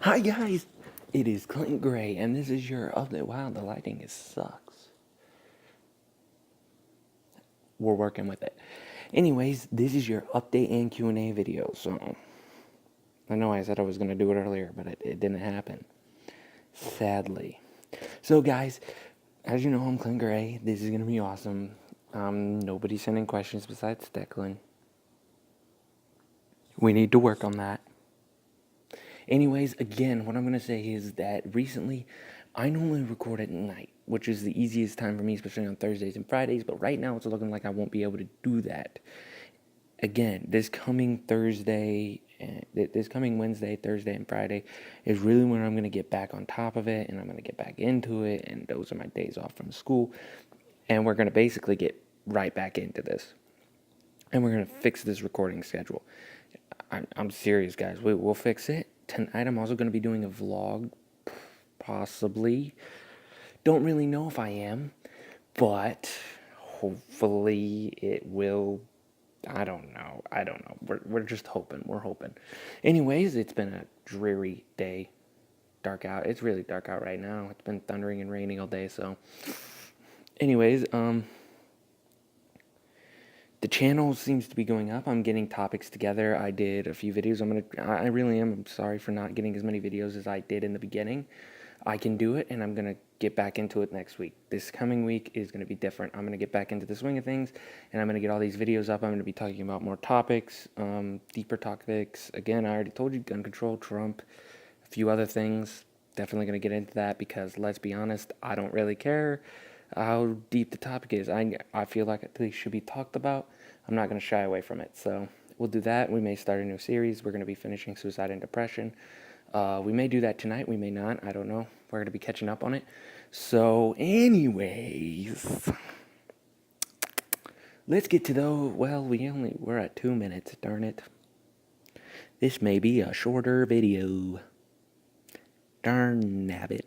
Hi guys, it is Clint Gray, and this is your update. Wow, the lighting sucks. We're working with it. Anyways, this is your update and Q&A video. So I know I said I was gonna do it earlier, but it didn't happen, sadly. So guys, as you know, I'm Clint Gray. This is gonna be awesome. Nobody's sending questions besides Declan. We need to work on that. Anyways, again, what I'm going to say is that recently, I normally record at night, which is the easiest time for me, especially on Thursdays and Fridays, but right now it's looking like I won't be able to do that. Again, this coming Wednesday, Thursday, and Friday is really when I'm going to get back on top of it, and I'm going to get back into it, and those are my days off from school, and we're going to basically get right back into this, and we're going to fix this recording schedule. I'm serious, guys. We'll fix it. Tonight I'm also going to be doing a vlog, possibly. Don't really know if I am, but hopefully it will. I don't know. We're just hoping. We're hoping. Anyways, it's been a dreary day. Dark out. It's really dark out right now. It's been thundering and raining all day, so. Anyways, the channel seems to be going up. I'm getting topics together. I did a few videos. I really am. I'm sorry for not getting as many videos as I did in the beginning. I can do it, and I'm going to get back into it next week. This coming week is going to be different. I'm going to get back into the swing of things, and I'm going to get all these videos up. I'm going to be talking about more topics, deeper topics. Again, I already told you, gun control, Trump, a few other things. Definitely going to get into that because, let's be honest, I don't really care how deep the topic is. I feel like they should be talked about. I'm not going to shy away from it. So we'll do that. We may start a new series. We're going to be finishing Suicide and Depression. We may do that tonight. We may not. I don't know. We're going to be catching up on it. So anyways, let's get to we're at 2 minutes. Darn it. This may be a shorter video. Darn nabbit.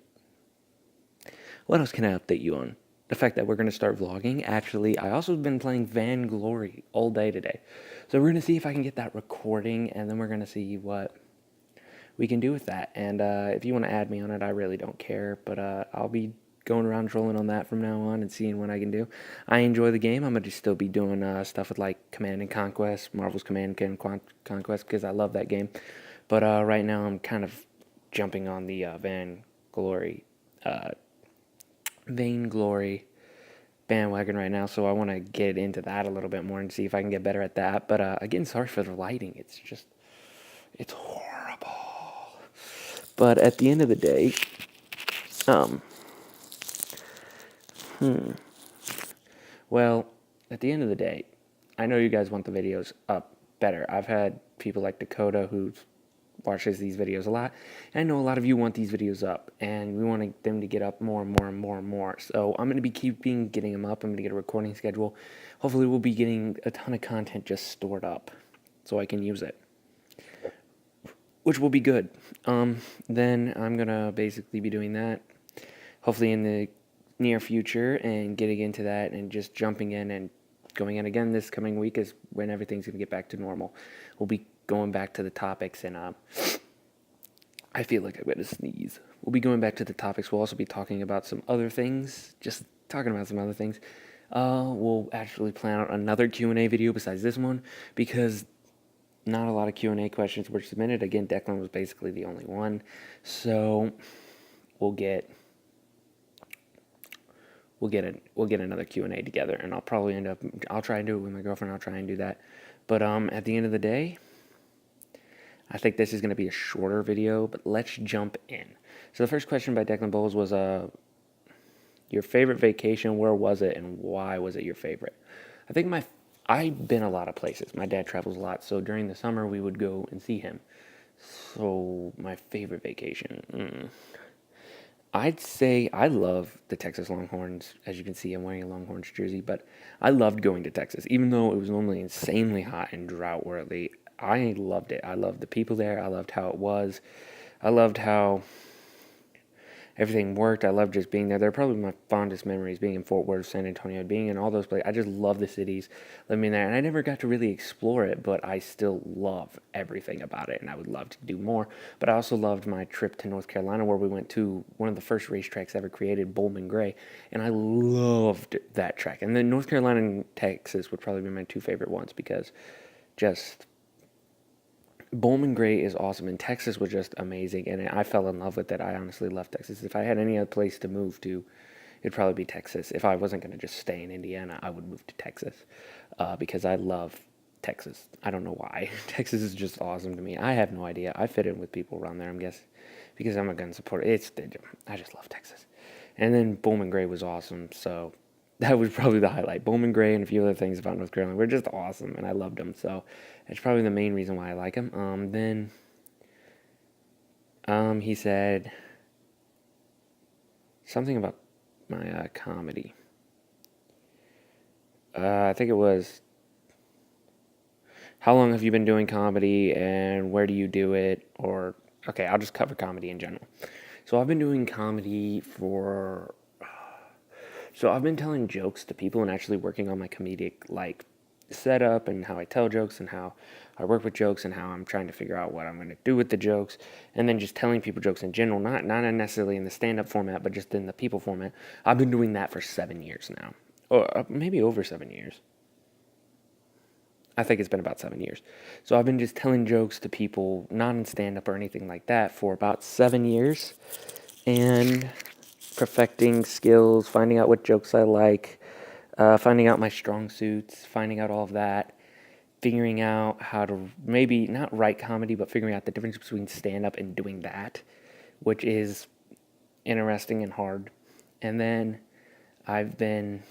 What else can I update you on? The fact that we're going to start vlogging. Actually, I also have been playing Vainglory all day today. So we're going to see if I can get that recording, and then we're going to see what we can do with that. And if you want to add me on it, I really don't care. But I'll be going around trolling on that from now on and seeing what I can do. I enjoy the game. I'm going to still be doing stuff with like Command and Conquest, Marvel's Command and Conquest, because I love that game. But right now I'm kind of jumping on the Vainglory bandwagon right now, so I want to get into that a little bit more and see if I can get better at that. But again, sorry for the lighting. It's horrible. But at the end of the day, at the end of the day, I know you guys want the videos up better. I've had people like Dakota who watches these videos a lot. And I know a lot of you want these videos up, and we want them to get up more and more and more and more. So I'm going to be getting them up. I'm going to get a recording schedule. Hopefully we'll be getting a ton of content just stored up so I can use it, which will be good. Then I'm going to basically be doing that, hopefully in the near future, and getting into that and just jumping in and going in again this coming week is when everything's going to get back to normal. We'll be going back to the topics, and I feel like I'm going to sneeze. We'll be going back to the topics. We'll also be talking about some other things, We'll actually plan out another Q&A video besides this one, because not a lot of Q&A questions were submitted. Again, Declan was basically the only one, so we'll get another Q&A together, and I'll try and do it with my girlfriend. I'll try and do that. But at the end of the day, I think this is going to be a shorter video, but let's jump in. So the first question by Declan Bowles was, your favorite vacation, where was it, and why was it your favorite? I think I've been a lot of places. My dad travels a lot, so during the summer we would go and see him. So my favorite vacation, I'd say I love the Texas Longhorns. As you can see, I'm wearing a Longhorns jersey, but I loved going to Texas. Even though it was normally insanely hot and drought-worthy, I loved it. I loved the people there. I loved how it was. I loved how everything worked. I loved just being there. They're probably my fondest memories, being in Fort Worth, San Antonio, being in all those places. I just love the cities, living there. And I never got to really explore it, but I still love everything about it. And I would love to do more. But I also loved my trip to North Carolina, where we went to one of the first racetracks ever created, Bowman Gray. And I loved that track. And then North Carolina and Texas would probably be my two favorite ones, because just Bowman Gray is awesome, and Texas was just amazing, and I fell in love with it. I honestly love Texas. If I had any other place to move to, it'd probably be Texas. If I wasn't going to just stay in Indiana, I would move to Texas, because I love Texas. I don't know why. Texas is just awesome to me. I have no idea. I fit in with people around there, I'm guessing, because I'm a gun supporter. I just love Texas. And then Bowman Gray was awesome, so that was probably the highlight. Bowman Gray and a few other things about North Carolina were just awesome, and I loved them. So that's probably the main reason why I like him. Then he said something about my comedy. I think it was, how long have you been doing comedy and where do you do it? Or, okay, I'll just cover comedy in general. So I've been doing comedy for, so I've been telling jokes to people and actually working on my comedic, like, setup and how I tell jokes and how I work with jokes and how I'm trying to figure out what I'm going to do with the jokes, and then just telling people jokes in general, not necessarily in the stand-up format, but just in the people format. I've been doing that for 7 years now, or maybe over 7 years. I think it's been about 7 years. So I've been just telling jokes to people, not in stand-up or anything like that, for about 7 years, and perfecting skills, finding out what jokes I like, finding out my strong suits, finding out all of that, figuring out how to maybe not write comedy, but figuring out the difference between stand-up and doing that, which is interesting and hard. And then I've been,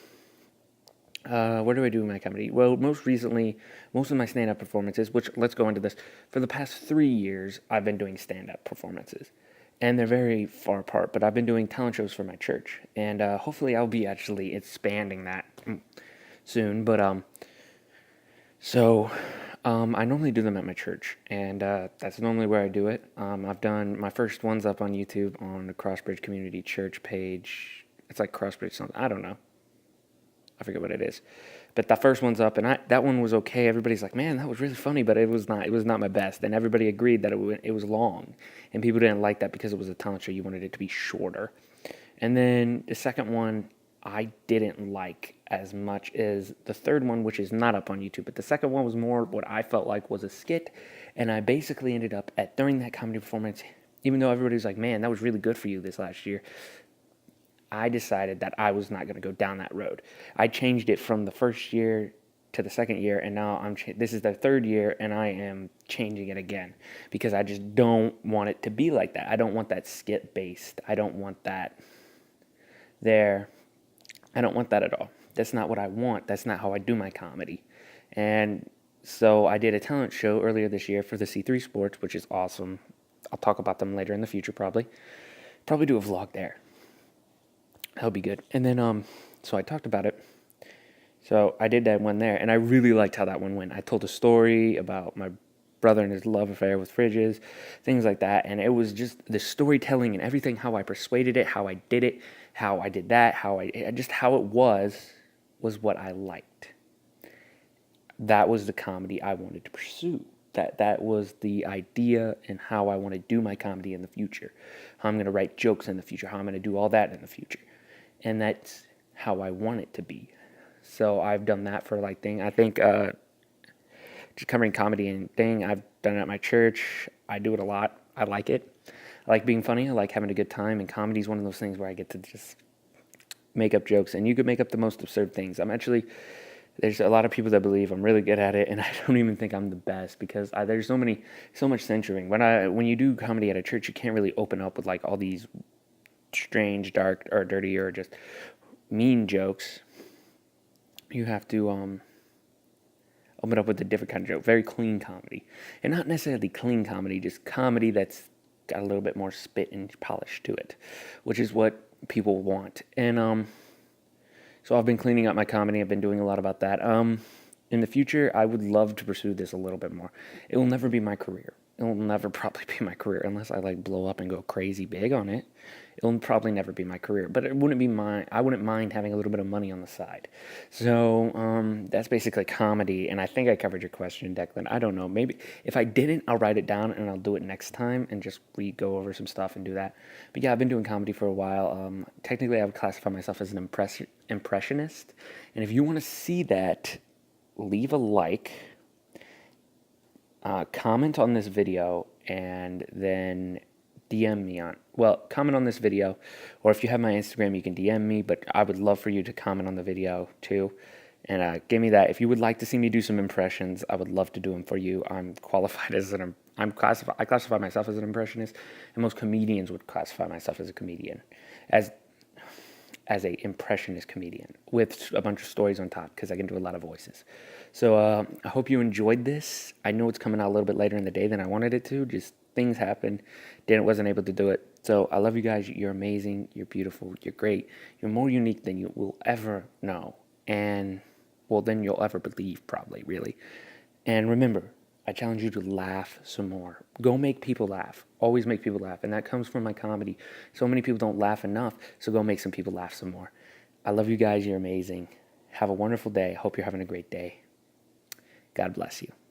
what do I do in my comedy? Well, most recently, most of my stand-up performances, which, let's go into this, for the past 3 years, I've been doing stand-up performances. And they're very far apart, but I've been doing talent shows for my church. And hopefully I'll be actually expanding that soon. But I normally do them at my church, and that's normally where I do it. I've done my first ones up on YouTube on the Crossbridge Community Church page. It's like Crossbridge something. I don't know. I forget what it is. But the first one's up, and that one was okay. Everybody's like, man, that was really funny, but it was not. It was not my best. And everybody agreed that it was long, and people didn't like that because it was a talent show. You wanted it to be shorter. And then the second one, I didn't like as much as the third one, which is not up on YouTube. But the second one was more what I felt like was a skit, and I basically ended up during that comedy performance, even though everybody was like, man, that was really good for you this last year, I decided that I was not going to go down that road. I changed it from the first year to the second year, and now this is the third year, and I am changing it again because I just don't want it to be like that. I don't want that skit based. I don't want that there. I don't want that at all. That's not what I want. That's not how I do my comedy. And so I did a talent show earlier this year for the C3 Sports, which is awesome. I'll talk about them later in the future probably. Probably do a vlog there. That'll be good. And then, so I talked about it. So I did that one there, and I really liked how that one went. I told a story about my brother and his love affair with fridges, things like that. And it was just the storytelling and everything, how I persuaded it, how I did it, how I did that, how it was what I liked. That was the comedy I wanted to pursue. That was the idea and how I want to do my comedy in the future. How I'm going to write jokes in the future, how I'm going to do all that in the future. And that's how I want it to be. So I've done that for I think just covering comedy and thing. I've done it at my church. I do it a lot. I like it. I like being funny. I like having a good time. And comedy is one of those things where I get to just make up jokes. And you could make up the most absurd things. There's a lot of people that believe I'm really good at it, and I don't even think I'm the best because there's so much censoring. When you do comedy at a church, you can't really open up with all these strange, dark, or dirty, or just mean jokes. You have to open up with a different kind of joke, very clean comedy, and not necessarily clean comedy, just comedy that's got a little bit more spit and polish to it, which is what people want. And so I've been cleaning up my comedy. I've been doing a lot about that. In the future, I would love to pursue this a little bit more. It will never be my career. It'll never probably be my career unless I like blow up and go crazy big on it. It'll probably never be my career, but it wouldn't be mine. I wouldn't mind having a little bit of money on the side. So that's basically comedy. And I think I covered your question, Declan. I don't know. Maybe if I didn't, I'll write it down and I'll do it next time and just go over some stuff and do that. But yeah, I've been doing comedy for a while. Technically, I would classify myself as an impressionist. And if you want to see that, leave a like, comment on this video, and then DM me comment on this video, or if you have my Instagram, you can DM me, but I would love for you to comment on the video too, and give me that. If you would like to see me do some impressions, I would love to do them for you. I'm qualified as I classify myself as an impressionist, and most comedians would classify myself as a comedian, as a impressionist comedian with a bunch of stories on top, because I can do a lot of voices. So I hope you enjoyed this. I know it's coming out a little bit later in the day than I wanted it to. Just things happened. Wasn't able to do it. So I love you guys. You're amazing. You're beautiful. You're great. You're more unique than you will ever know. And, well, than you'll ever believe, probably, really. And remember, I challenge you to laugh some more. Go make people laugh. Always make people laugh. And that comes from my comedy. So many people don't laugh enough, so go make some people laugh some more. I love you guys. You're amazing. Have a wonderful day. Hope you're having a great day. God bless you.